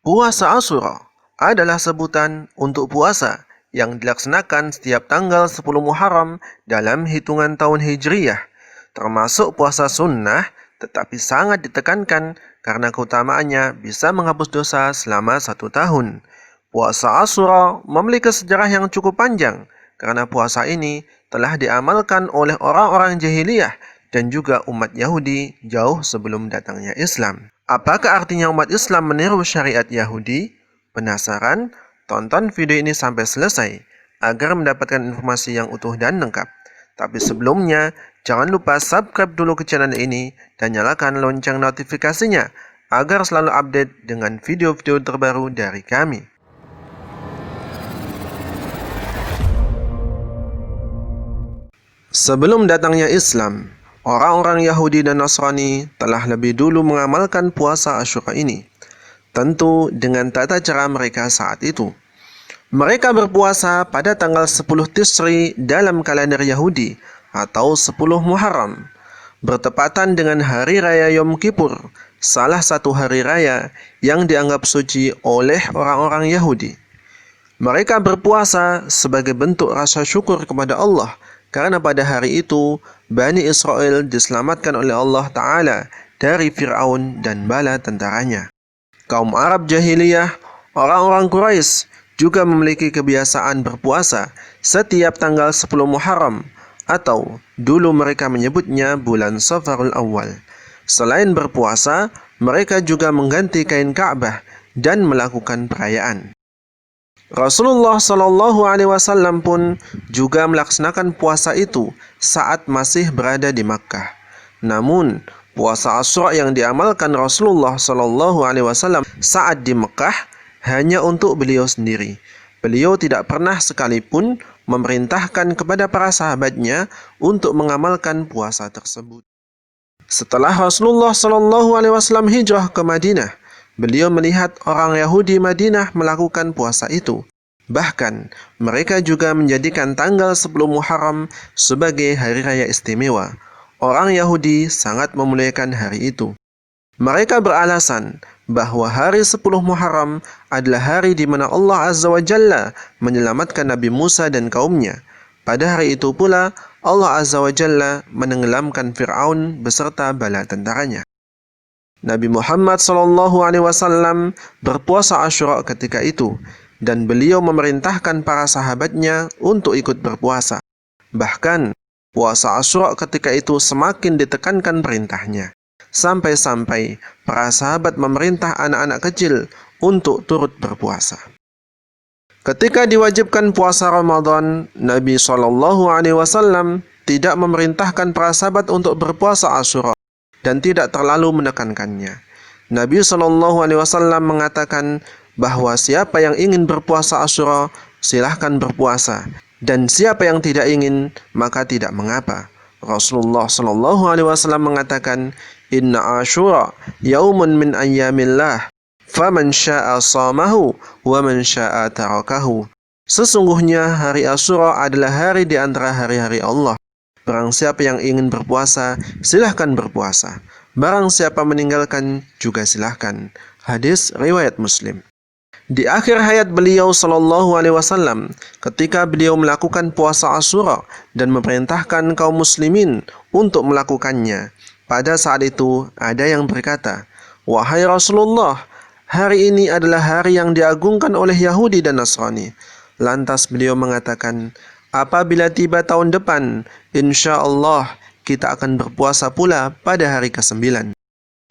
Puasa Asyura adalah sebutan untuk puasa yang dilaksanakan setiap tanggal 10 Muharram dalam hitungan tahun Hijriyah, termasuk puasa sunnah, tetapi sangat ditekankan karena keutamaannya bisa menghapus dosa selama 1 tahun. Puasa Asyura memiliki sejarah yang cukup panjang karena puasa ini telah diamalkan oleh orang-orang jahiliyah dan juga umat Yahudi jauh sebelum datangnya Islam. Apakah artinya umat Islam meniru syariat Yahudi? Penasaran? Tonton video ini sampai selesai agar mendapatkan informasi yang utuh dan lengkap. Tapi sebelumnya, jangan lupa subscribe dulu ke channel ini dan nyalakan lonceng notifikasinya agar selalu update dengan video-video terbaru dari kami. Sebelum datangnya Islam, orang-orang Yahudi dan Nasrani telah lebih dulu mengamalkan puasa Asyura ini, tentu dengan tata cara mereka saat itu. Mereka berpuasa pada tanggal 10 Tishri dalam kalender Yahudi atau 10 Muharram, bertepatan dengan Hari Raya Yom Kippur, salah satu hari raya yang dianggap suci oleh orang-orang Yahudi. Mereka berpuasa sebagai bentuk rasa syukur kepada Allah karena pada hari itu Bani Israel diselamatkan oleh Allah Ta'ala dari Fir'aun dan bala tentaranya. Kaum Arab jahiliyah, orang-orang Quraisy juga memiliki kebiasaan berpuasa setiap tanggal 10 Muharram atau dulu mereka menyebutnya bulan Safarul Awal. Selain berpuasa, mereka juga mengganti kain Ka'bah dan melakukan perayaan. Rasulullah Shallallahu Alaihi Wasallam pun juga melaksanakan puasa itu saat masih berada di Makkah. Namun, puasa Asyura yang diamalkan Rasulullah Shallallahu Alaihi Wasallam saat di Makkah hanya untuk beliau sendiri. Beliau tidak pernah sekalipun memerintahkan kepada para sahabatnya untuk mengamalkan puasa tersebut. Setelah Rasulullah Shallallahu Alaihi Wasallam hijrah ke Madinah, beliau melihat orang Yahudi Madinah melakukan puasa itu. Bahkan, mereka juga menjadikan tanggal 10 Muharram sebagai hari raya istimewa. Orang Yahudi sangat memuliakan hari itu. Mereka beralasan bahwa hari 10 Muharram adalah hari di mana Allah Azza wa Jalla menyelamatkan Nabi Musa dan kaumnya. Pada hari itu pula, Allah Azza wa Jalla menenggelamkan Fir'aun beserta bala tentaranya. Nabi Muhammad SAW berpuasa Asyura ketika itu, dan beliau memerintahkan para sahabatnya untuk ikut berpuasa. Bahkan, puasa Asyura ketika itu semakin ditekankan perintahnya, sampai-sampai para sahabat memerintah anak-anak kecil untuk turut berpuasa. Ketika diwajibkan puasa Ramadan, Nabi SAW tidak memerintahkan para sahabat untuk berpuasa Asyura dan tidak terlalu menekankannya. Nabi SAW mengatakan bahwa siapa yang ingin berpuasa Asyura, silahkan berpuasa, dan siapa yang tidak ingin, maka tidak mengapa. Rasulullah SAW mengatakan, Inna Asyura yaumun min ayyamillah, faman sya'a shamahu, wa man sya'a tarakahu. Sesungguhnya hari Asyura adalah hari di antara hari-hari Allah. Barang siapa yang ingin berpuasa, silahkan berpuasa. Barang siapa meninggalkan, juga silahkan. Hadis riwayat Muslim. Di akhir hayat beliau Shallallahu Alaihi Wasallam, ketika beliau melakukan puasa Asyura dan memerintahkan kaum muslimin untuk melakukannya, pada saat itu ada yang berkata, "Wahai Rasulullah, hari ini adalah hari yang diagungkan oleh Yahudi dan Nasrani." Lantas beliau mengatakan, apabila tiba tahun depan, insya Allah kita akan berpuasa pula pada hari ke-9.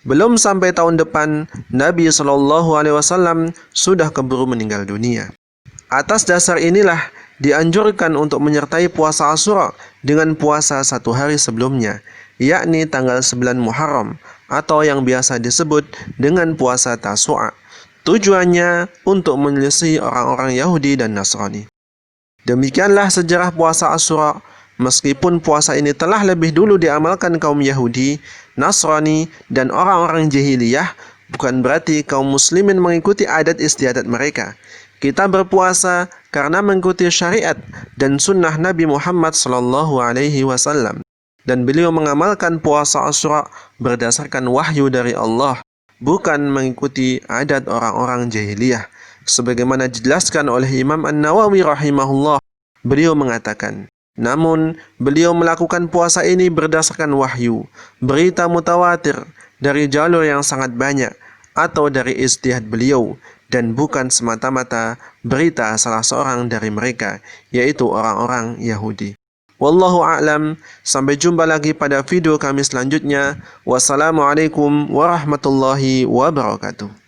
Belum sampai tahun depan, Nabi SAW sudah keburu meninggal dunia. Atas dasar inilah dianjurkan untuk menyertai puasa Asyura dengan puasa 1 hari sebelumnya, yakni tanggal 9 Muharram atau yang biasa disebut dengan puasa Tasu'a. Tujuannya untuk menyelesaikan orang-orang Yahudi dan Nasrani. Demikianlah sejarah puasa Asyura. Meskipun puasa ini telah lebih dulu diamalkan kaum Yahudi, Nasrani, dan orang-orang jahiliyah, bukan berarti kaum muslimin mengikuti adat istiadat mereka. Kita berpuasa karena mengikuti syariat dan sunnah Nabi Muhammad SAW. Dan beliau mengamalkan puasa Asyura berdasarkan wahyu dari Allah, bukan mengikuti adat orang-orang jahiliyah. Sebagaimana dijelaskan oleh Imam An-Nawawi rahimahullah, beliau mengatakan, namun beliau melakukan puasa ini berdasarkan wahyu, berita mutawatir dari jalur yang sangat banyak, atau dari ijtihad beliau, dan bukan semata-mata berita salah seorang dari mereka, yaitu orang-orang Yahudi. Wallahu a'lam. Sampai jumpa lagi pada video kami selanjutnya. Wassalamualaikum warahmatullahi wabarakatuh.